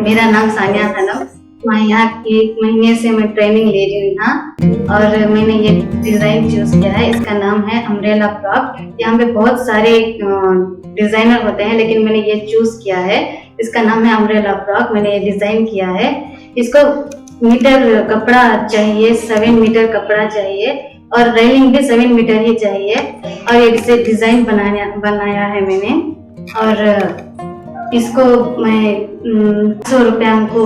मेरा नाम सानिया खानम। मैं यहाँ की 1 महीने से मैं ट्रेनिंग ले रही हूँ यहाँ, और मैंने ये डिजाइन चूज किया है। इसका नाम है अम्ब्रेला फ्रॉक। यहाँ पे बहुत सारे डिजाइनर होते हैं, लेकिन मैंने ये चूज किया है। इसका नाम है अम्ब्रेला फ्रॉक। मैंने ये डिजाइन किया है। इसको मीटर कपड़ा चाहिए, 7 मीटर कपड़ा चाहिए, और रेलिंग भी 7 मीटर ही चाहिए। और एक से डिजाइन बनाया है मैंने। और इसको मैं 100 रुपया को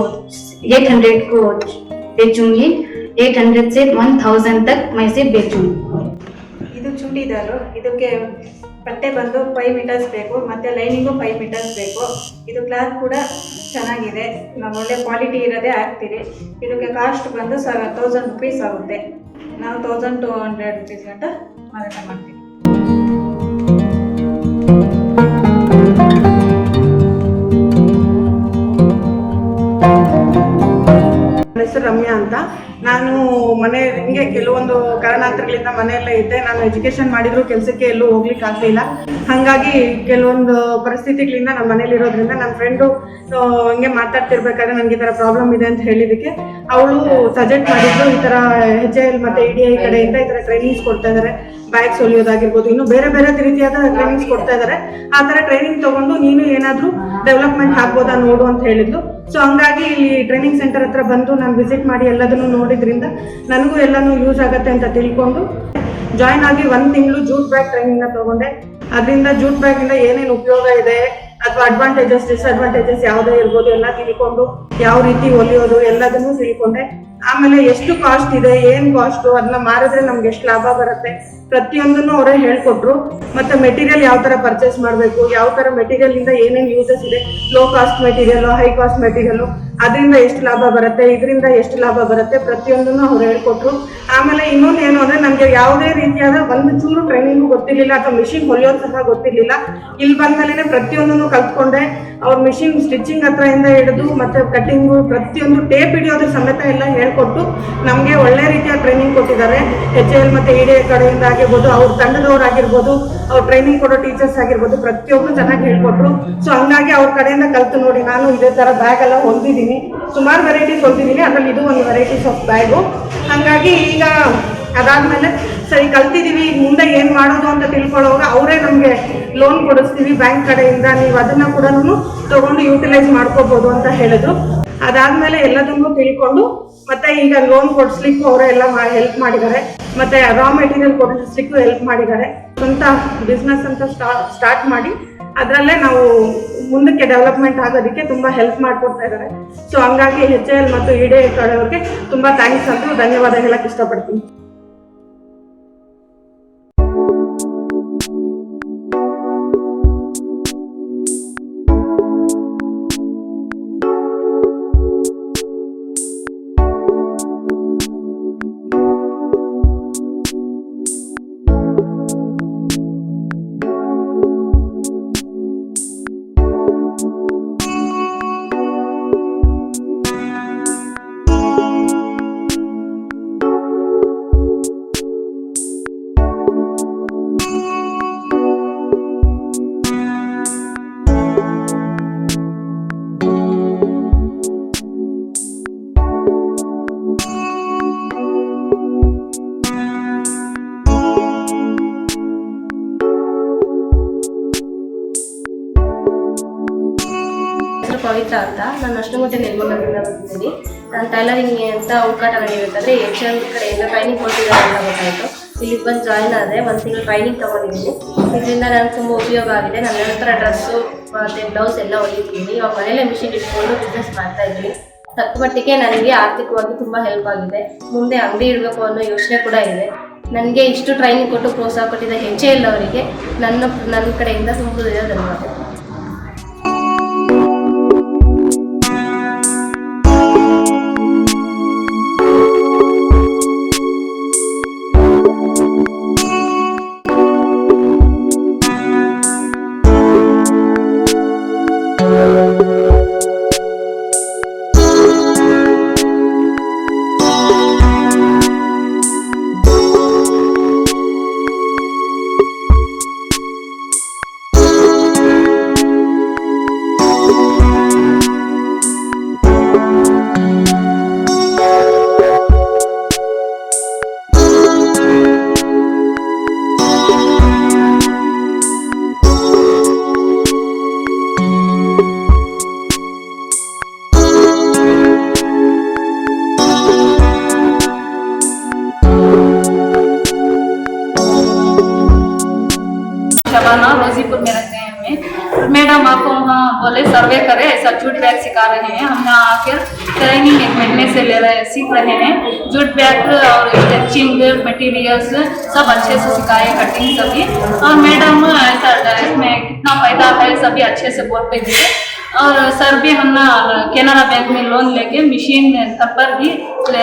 800 को बेचूंगी। 800 से 1000 तक मैं इसे बेचूंगी। ಇದು ಚೂಡಿದಾರು, ಇದಕ್ಕೆ ಪಟ್ಟೆ ಬಂದು 5 ಮೀಟರ್ಸ್ ಬೇಕು, ಮತ್ತೆ ಲೈನಿಂಗು 5 ಮೀಟರ್ಸ್ ಬೇಕು. ಇದು ಕ್ಲಾತ್ ಕೂಡ ಚೆನ್ನಾಗಿದೆ, ನಾವು ಒಳ್ಳೆ ಕ್ವಾಲಿಟಿ ಇರೋದೇ ಹಾಕ್ತೀರಿ. ಇದಕ್ಕೆ ಕಾಸ್ಟ್ ಬಂದು 1000 ರುಪೀಸ್ ಆಗುತ್ತೆ. ನಾವು 1200 ರುಪೀಸ್ ಗಂಟ ಮಾರಾಟ ಮಾಡ್ತೀವಿ. ಹೆಸರು ರಮ್ಯಾ ಅಂತ. ನಾನು ಮನೆ ಹಿಂಗೆ ಕೆಲವೊಂದು ಕಾರಣಾಂತರಗಳಿಂದ ಮನೆಯಲ್ಲೇ ಇದ್ದೆ. ನಾನು ಎಜುಕೇಶನ್ ಮಾಡಿದ್ರು ಕೆಲಸಕ್ಕೆ ಎಲ್ಲೂ ಹೋಗ್ಲಿಕ್ಕೆ ಆಗಲಿಲ್ಲ. ಹಾಗಾಗಿ ಕೆಲವೊಂದು ಪರಿಸ್ಥಿತಿಗಳಿಂದ ನಾನು ಮನೇಲಿ ಇರೋದ್ರಿಂದ ನನ್ನ ಫ್ರೆಂಡು ಹಿಂಗೆ ಮಾತಾಡ್ತಿರ್ಬೇಕಾದ್ರೆ ನನಗೆ ಈ ಥರ ಪ್ರಾಬ್ಲಮ್ ಇದೆ ಅಂತ ಹೇಳಿದಕ್ಕೆ ಅವಳು ಸಜೆಸ್ಟ್ ಮಾಡಿದ್ದು, ಈ ಥರ HAL ಮತ್ತು EDI ಕಡೆಯಿಂದ ಈ ಥರ ಟ್ರೈನಿಂಗ್ಸ್ ಕೊಡ್ತಾ ಇದ್ದಾರೆ. ಬ್ಯಾಗ್ಸ್ ಹೊಲಿಯೋದಾಗಿರ್ಬೋದು, ಇನ್ನು ಬೇರೆ ಬೇರೆ ರೀತಿಯಾದ ಟ್ರೈನಿಂಗ್ಸ್ ಕೊಡ್ತಾ ಇದ್ದಾರೆ. ಆ ಥರ ಟ್ರೈನಿಂಗ್ ತಗೊಂಡು ನೀನು ಏನಾದರೂ ಡೆವಲಪ್ಮೆಂಟ್ ಆಗ್ಬೋದಾ ನೋಡು ಅಂತ ಹೇಳಿದ್ದು. ಸೊ ಹಂಗಾಗಿ ಇಲ್ಲಿ ಟ್ರೈನಿಂಗ್ ಸೆಂಟರ್ ಹತ್ರ ಬಂದು ನಾನು ವಿಸಿಟ್ ಮಾಡಿ ಎಲ್ಲದನ್ನು ನೋಡಿದ್ರಿಂದ ನನಗೂ ಎಲ್ಲನೂ ಯೂಸ್ ಆಗುತ್ತೆ ಅಂತ ತಿಳ್ಕೊಂಡು ಜಾಯ್ನ್ ಆಗಿ 1 ತಿಂಗಳು ಜೂಟ್ ಬ್ಯಾಗ್ ಟ್ರೈನಿಂಗ್ನ ತಗೊಂಡೆ. ಅದರಿಂದ ಜೂಟ್ ಬ್ಯಾಗಿಂದ ಏನೇನು ಉಪಯೋಗ ಇದೆ ಅಥವಾ ಅಡ್ವಾಂಟೇಜಸ್ ಡಿಸ್ಅಡ್ವಾಂಟೇಜಸ್ ಯಾವುದೇ ಇರ್ಬೋದು ಎಲ್ಲ ತಿಳ್ಕೊಂಡು ಯಾವ ರೀತಿ ಹೊಲಿಯೋದು ಎಲ್ಲದನ್ನು ತಿಳ್ಕೊಂಡೆ. ಆಮೇಲೆ ಎಷ್ಟು ಕಾಸ್ಟ್ ಇದೆ, ಏನು ಕಾಸ್ಟು, ಅದನ್ನ ಮಾರಿದ್ರೆ ನಮ್ಗೆ ಎಷ್ಟು ಲಾಭ ಬರುತ್ತೆ ಪ್ರತಿಯೊಂದನ್ನು ಅವರೇ ಹೇಳ್ಕೊಟ್ರು. ಮತ್ತೆ ಮೆಟೀರಿಯಲ್ ಯಾವ ಥರ ಪರ್ಚೇಸ್ ಮಾಡಬೇಕು, ಯಾವ ಥರ ಮೆಟೀರಿಯಲಿಂದ ಏನೇನು ಯೂಸಸ್ ಇದೆ, low cost material, high cost material, ಅದರಿಂದ ಎಷ್ಟು ಲಾಭ ಬರುತ್ತೆ, ಇದರಿಂದ ಎಷ್ಟು ಲಾಭ ಬರುತ್ತೆ ಪ್ರತಿಯೊಂದನ್ನು ಅವ್ರು ಹೇಳ್ಕೊಟ್ರು. ಆಮೇಲೆ ಇನ್ನೊಂದು ಏನು ಅಂದರೆ ನನಗೆ ಯಾವುದೇ ರೀತಿಯಾದ ಒಂದು ಚೂರು ಟ್ರೈನಿಂಗು ಗೊತ್ತಿರಲಿಲ್ಲ, ಅಥವಾ ಮಿಷಿನ್ ಹೊಲಿಯೋದು ಸಹ ಗೊತ್ತಿರಲಿಲ್ಲ. ಇಲ್ಲಿ ಬಂದಮೇಲೆ ಪ್ರತಿಯೊಂದನ್ನು ಕಲ್ತ್ಕೊಂಡೆ. ಅವ್ರ ಮಿಷಿನ್ ಸ್ಟಿಚಿಂಗ್ ಹತ್ರದಿಂದ ಹಿಡಿದು ಮತ್ತೆ ಕಟ್ಟಿಂಗು ಪ್ರತಿಯೊಂದು ಟೇಪ್ ಹಿಡಿಯೋದ್ರ ಸಮೇತ ಎಲ್ಲ ಹೇಳ್ಕೊಟ್ಟು ನಮಗೆ ಒಳ್ಳೆ ರೀತಿಯ ಟ್ರೈನಿಂಗ್ ಕೊಟ್ಟಿದ್ದಾರೆ. HAL ಮತ್ತು EDI ಕಡೆಯಿಂದ ಆಗಿರ್ಬೋದು, ಅವ್ರ ತಂಡದವ್ರಾಗಿರ್ಬೋದು, ಅವ್ರು ಟ್ರೈನಿಂಗ್ ಕೊಡೋ ಟೀಚರ್ಸ್ ಆಗಿರ್ಬೋದು, ಪ್ರತಿಯೊಬ್ಬರು ಚೆನ್ನಾಗಿ ಹೇಳ್ಕೊಟ್ರು. ಸೊ ಹಂಗಾಗಿ ಅವ್ರ ಕಡೆಯಿಂದ ಕಲ್ತು ನೋಡಿ ನಾನು ಇದೇ ಥರ ಬ್ಯಾಗ್ ಎಲ್ಲ ಹೊಲ್ದಿದ್ದೀನಿ. ಸುಮಾರು ವೆರೈಟೀಸ್ ಹೊಲ್ದಿದ್ದೀನಿ, ಅದರಲ್ಲಿ ಇದು ಒಂದು ವೆರೈಟೀಸ್ ಆಫ್ ಬ್ಯಾಗು. ಹಾಗಾಗಿ ಈಗ ಅದಾದಮೇಲೆ ಸರಿ ಕಲ್ತಿದ್ದೀವಿ, ಈಗ ಮುಂದೆ ಏನು ಮಾಡೋದು ಅಂತ ತಿಳ್ಕೊಳ್ಳೋವಾಗ ಅವರೇ ನಮಗೆ ಲೋನ್ ಕೊಡಿಸ್ತೀವಿ ಬ್ಯಾಂಕ್ ಕಡೆಯಿಂದ, ನೀವು ಅದನ್ನು ಕೂಡ ತೊಗೊಂಡು ಯೂಟಿಲೈಸ್ ಮಾಡ್ಕೋಬೋದು ಅಂತ ಹೇಳಿದ್ರು. ಅದಾದಮೇಲೆ ಎಲ್ಲದನ್ನೂ ತಿಳ್ಕೊಂಡು ಮತ್ತೆ ಈಗ ಲೋನ್ ಕೊಡಿಸ್ಲಿಕ್ಕೂ ಅವರೇ ಎಲ್ಲ ಹೆಲ್ಪ್ ಮಾಡಿದ್ದಾರೆ. ಮತ್ತೆ ರಾ ಮೆಟೀರಿಯಲ್ ಕೊಡಿಸ್ಲಿಕ್ಕೂ ಹೆಲ್ಪ್ ಮಾಡಿದ್ದಾರೆ. ಸ್ವಂತ ಬಿಸ್ನೆಸ್ ಅಂತ ಸ್ಟಾರ್ಟ್ ಮಾಡಿ ಅದರಲ್ಲೇ ನಾವು ಮುಂದಕ್ಕೆ ಡೆವಲಪ್ಮೆಂಟ್ ಆಗೋದಕ್ಕೆ ತುಂಬ ಹೆಲ್ಪ್ ಮಾಡಿಕೊಡ್ತಾ ಇದ್ದಾರೆ. ಸೊ ಹಂಗಾಗಿ HAL ಮತ್ತು EDI ಕಡೆಯವ್ರಿಗೆ ತುಂಬ ಥ್ಯಾಂಕ್ಸ್ ಅಂತ ಧನ್ಯವಾದ ಹೇಳಕ್ಕೆ ಇಷ್ಟಪಡ್ತೀನಿ. ಪವಿತ್ರ ಅಂತ. ನಾನು ಅಷ್ಟಮುದ್ದೆ ನೆಲಮಂಗಲದಿಂದ ಬಂದಿದ್ದೀನಿ. ನಾನು ಟೈಲರಿಂಗ್ ಅಂತ ಹುಡುಕಾಟ ನಡೀಬೇಕಾದ್ರೆ HAL ಕಡೆಯಿಂದ ಟ್ರೈನಿಂಗ್ ಕೊಡ್ತಿದ್ದಾರೆ ಅಂತ ಗೊತ್ತಾಯಿತು. ಇಲ್ಲಿಗೆ ಬಂದು ಜಾಯ್ನ್ ಆದರೆ 1 ತಿಂಗಳು ಟ್ರೈನಿಂಗ್ ತೊಗೊಂಡಿದ್ದೀನಿ. ಇದರಿಂದ ನನಗೆ ತುಂಬ ಉಪಯೋಗ ಆಗಿದೆ. ನಾನು ಎಲ್ಲ ಥರ ಡ್ರೆಸ್ಸು ಮತ್ತು ಬ್ಲೌಸ್ ಎಲ್ಲ ಹೊಲಿತಿದ್ದೀನಿ. ಇವಾಗ ಮನೆಯಲ್ಲೇ ಮಿಷಿನ್ ಇಟ್ಕೊಂಡು ಬಿಸ್ನೆಸ್ ಮಾಡ್ತಾಯಿದ್ದೀನಿ. ತಕ್ಕ ಮಟ್ಟಿಗೆ ನನಗೆ ಆರ್ಥಿಕವಾಗಿ ತುಂಬ ಹೆಲ್ಪ್ ಆಗಿದೆ. ಮುಂದೆ ಅಂಗಡಿ ಇಡಬೇಕು ಅನ್ನೋ ಯೋಚನೆ ಕೂಡ ಇದೆ. ನನಗೆ ಇಷ್ಟು ಟ್ರೈನಿಂಗ್ ಕೊಟ್ಟು ಪ್ರೋತ್ಸಾಹ ಕೊಟ್ಟಿದ್ದ HAL ಅವರಿಗೆ ನನ್ನ ಕಡೆಯಿಂದ ತುಂಬ ಧನ್ಯವಾದ. शबाना रोजीपुर में रहते हैं हमें। मैडम आपको वहाँ बोले सर्वे करे, ऐसा जूट बैग सिखा रहे हैं। हम यहाँ आकर ट्रेनिंग 1 महीने से ले रहे सीख रहे हैं। जूट बैग और स्टिचिंग मटेरियल्स सब अच्छे से सिखाए, कटिंग सभी। और मैडम ऐसा इसमें कितना फायदा है सभी अच्छे से बोलते दिए। और सर भी हम ना केनरा बैंक में लोन लेके मशीन घर पर ही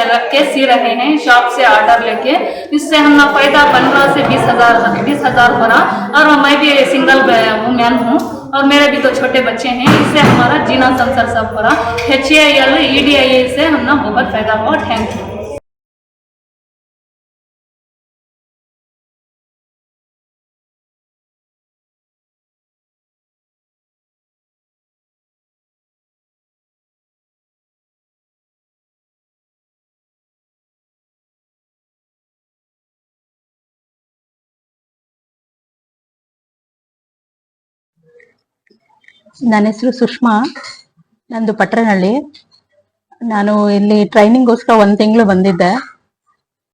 रख के सी रहे हैं, शॉप से ऑर्डर लेके। इससे हम ना फायदा 15 से 20,000 बना। और मैं भी सिंगल वुमेन हूँ और मेरे भी 2 छोटे बच्चे हैं। इससे हमारा जीना संसार सब भरा। HAL EDIA से हम ना बहुत फायदा हुआ। Thank you. ನನ್ನ ಹೆಸರು ಸುಷ್ಮಾ, ನಂದು ಪಟ್ರನಹಳ್ಳಿ. ನಾನು ಇಲ್ಲಿ ಟ್ರೈನಿಂಗ್ಗೋಸ್ಕರ 1 ತಿಂಗಳು ಬಂದಿದ್ದೆ.